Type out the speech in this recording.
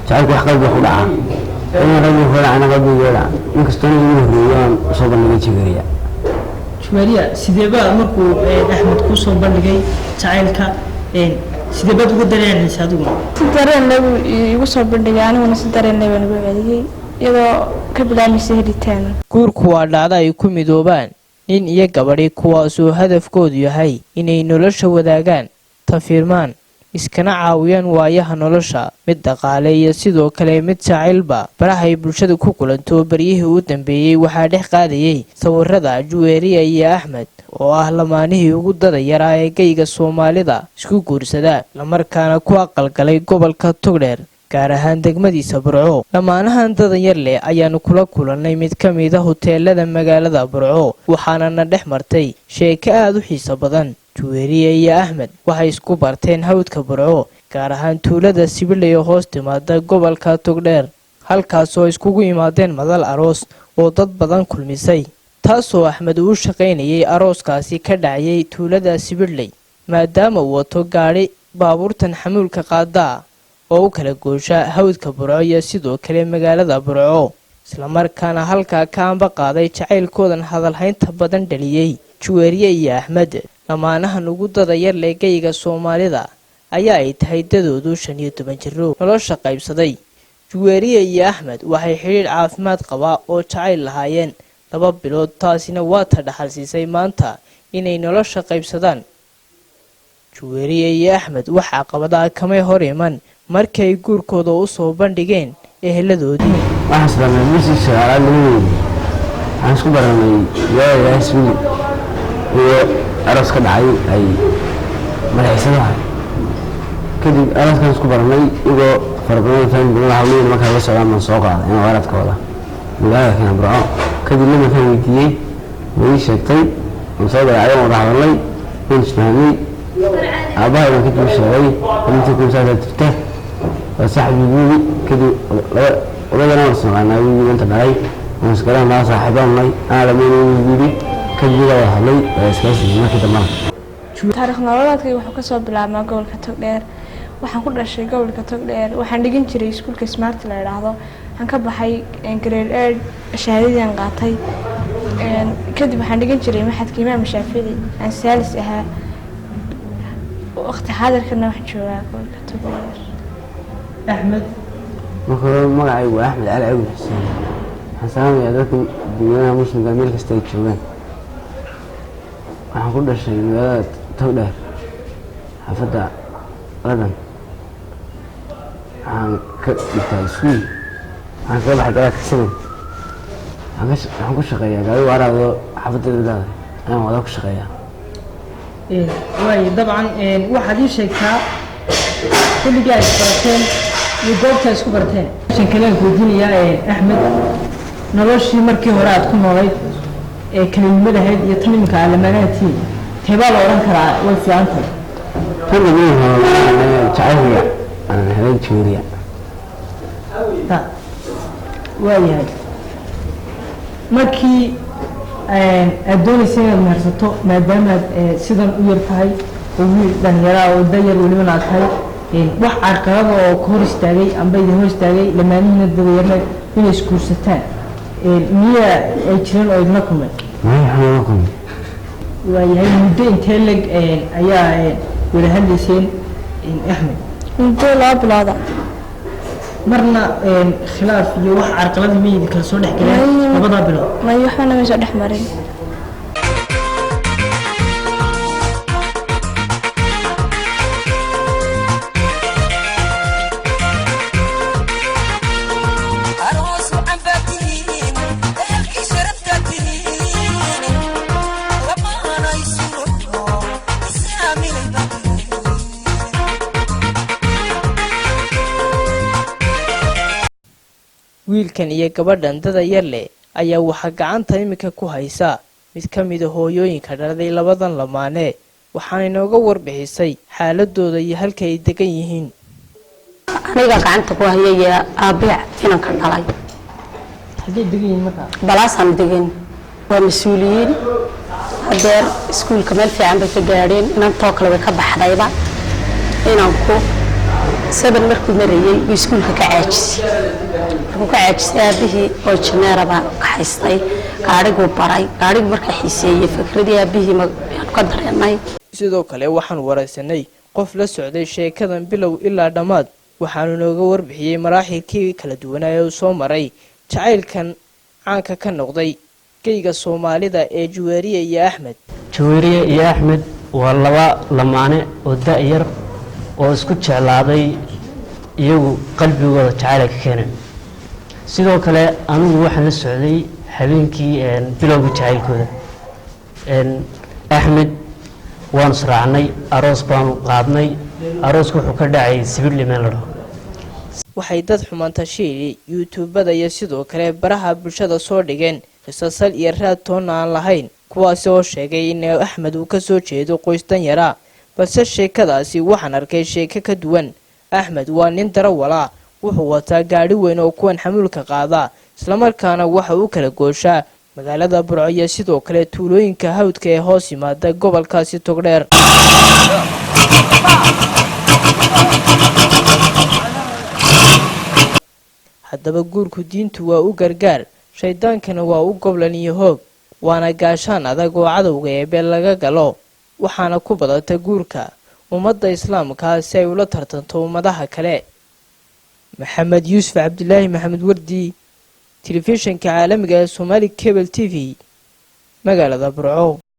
شعرك وحقل بخدعة أنا رجل خدعة أنا قد يجرع نكستون يمهريان صوب اللي جيجريا شواريا سيدبا مركو أحمد كوسو بلغي تعالك سيدبا تقول درين سادو سيدرين لو يوصل بلغي أنا ونسيدرين لو نبغي iyadoo ka bilaabmaysa helitaan guurku waa dhacdo ay ku midoobaan nin iyo gabadhi kuwaasoo hadafkoodu yahay inay nolosha wadaagaan tafiirmaan iskana caawiyaan waayaha nolosha mid dhaqaale iyo sidoo kale mid jacaylba barahay bulshada ku kulanto baryihii u dambeeyay waxaa dhex qaadayay sawirada Juweeriya iyo Axmed oo ah lamaanihii ugu dada yaraa ee geyga Soomaalida isku guursadaan la markaana ku aqalgalay gobolka Togdheer gaar ahaan degmadiisa Burco lamaanahan dadan yar leh ayaanu kula kulannay mid ka mid ah hoteelada magaalada Burco waxaana na dhex martay sheeko aad u xiiso badan Juweeriya iyo Axmed waxay isku barteen hawdka Burco gaar ahaan tuulada Sibiley oo hoos timaada gobolka Togdheer halkaas oo iskugu yimaadeen madal aroos oo dad badan kulmisay taasoo Axmed uu shaqaynayay arooskaasi ka dhacay tuulada Sibiley maadaama uu wato gaari baabuurtan xamuulka qaada oo u kala goosha hawdka Burco iyo sidoo kale magaalada Burco isla markaana halka ka amba qaaday jacaylkoodan hadalhaynta badan dhaliyay Juweeriya iyo Axmed lamaanahan ugu dada yar leegayga Soomaalida ayaa ay tahay dadoodu 15 jiro nolosha qaybsaday Juweeriya iyo Axmed waxay xiriir caafimaad qaba oo jacayl lahaayeen 2 bilood taasina waa ta dhaxal siisay maanta inay nolosha qaybsadaan Juweeriya iyo Axmed waxa qabada kamay hor iman markay guurkooda u soo bandhigeen eheladoodii waxaan sameeyay miisii shaqaalada aan isku baranay yaasmin iyo aroos ka dhacay ay madaxsanaha kadib arooskaas isku baranay igo farqooyin fahmin bilaa hawliyada marka la socdaan soo qaaday in waraadkooda magaalada kana Burco kadib lama kan weydiiyay way sheegtay soo dhacay oo hadalay in ismaamay abahay ma kadib sheegay inta ku saartay صاحبي يقولي كده ولا أنا أصلا أنا يقولي أنت معي ومسكرة مع صاحبه معي أنا لما يقولي كده يا حلي سكاسي ما كده مرة taariikh nololeedkay wuxuu ka soo bilaabmaa gobolka Togdheer waxaan ku dhashay gobolka Togdheer waxaan dhigin jiray iskuulka Smart la yiraahdo waxaan ka baxay grade 8 shahaadadii qaatay kadib waxaan dhigin jiray maxadka Imaam Shaafici aan saalis ahaa waqti xaadirkana waxaan joogaa gobolka Togdheer أحمد مقعي وأحمد على عود حسين حسام يا ذاك دنيا مسلم جميل كستيت شوان waxaan ku dhashay magaalada Togdheer xaafadda Radan waxaan ka dhigtay iskuul waxaan ka baxay dalka Siman waxaan ku shaqeeyaa gaari waraado xaafadda أنا wada ku shaqeeyaa way dabcan waxaad ii sheegtaa kulliga ay barteen iyo goobta isku barteen shan kale ku diinaya Axmed noloshii markii hore aad ku noolayd ee kaliimadahayd iyo tanimka alamanaati teebaa la oran karaa way fiicantahay tanimka jacayliya aan helay Juweeriya waayahay markii aad doonaysay inaad mehersato maadaama sidan u yar tahay oo wiil dhalinyaro oo dayar weliba aad tahay wax carqalad oo ka hor istaagay amba idin hor istaagay lamaanihiina dadayarna inay isguursataan miya ay jireen oo idina kulmay waayahay muddo intee leg ayaa wada hadlayseen Axmed muddo 2 bilood marna khilaaf iyo wax carqalad miyay kala soo dhex galeen 2 bilood ma waxna ma soo dhex marin wiilkan iyo gabadhan dada yar leh ayaa waxa gacanta imika ku haysa mid ka mid ah hooyooyinka dhalay labadan lamaane waxaan inooga warbixisay xaaladooda iyo halka ay degan yihiin aniga gacanta ku hayay aabeec inanka dhalay hadii degan marka balaasan degan waa mas'uuliyiin hadeer iskuulka meel fiican bay ka gaareen inantoo kale way ka baxdayba inanku 7 markuu marayay uu iskuulka ka caajisay markuu ka caajisay aabihii oo jineeraba haystay gaadhiguu baray gaadhigu markaa xiiseeyey fikradii aabihii ka dareenay sidoo kale waxaan waraysanay qof la socday sheekadan bilow ilaa dhammaad waxaanu nooga warbixiyey maraaxilkii kala duwanaa uu soo maray jacaylkan caanka ka noqday geyga Soomaalida ee Juweeriye iyo Axmed. Juweeriye iyo Axmed waa laba lamaane oo da'yar oo isku jeclaaday iyagu qalbigooda jacayl ka keenay sidoo kale anigu waxaan la socday habeenkii bilowga jacaylkooda Axmed waan israacnay aroos baan qaadnay aroosku wuxuu ka dhacay Sibil Meelado waxay dad xumaanta sheegay YouTube-da iyo sidoo kale baraha bulshada soo dhigeen qisasal iyo raad toon aan lahayn kuwaas oo sheegay in Axmed uu ka soo jeedo qoys danyara balse sheekadaasi waxaan arkay sheeko ka duwan. Axmed waa nin darawala wuxuu wataa gaari weyn oo kuwan xamuulka qaada isla markaana waxa uu kala gooshaa magaalada Burco iyo sidoo kale tuulooyinka hawdka ee hoos yimaada gobolkaasi Togdheer. haddaba guurku diintu waa u gargaar shaydaankana waa u goblan iyo hoog waana gaashaan adag oo cadowga eebe laga galo waxaana ku badata guurka ummadda islaamka si ay ula tartanto ummadaha kale. maxamed yuusuf cabdilaahi maxamed wardi telefishinka caalamiga ee Somali Cable TV magaalada Burco.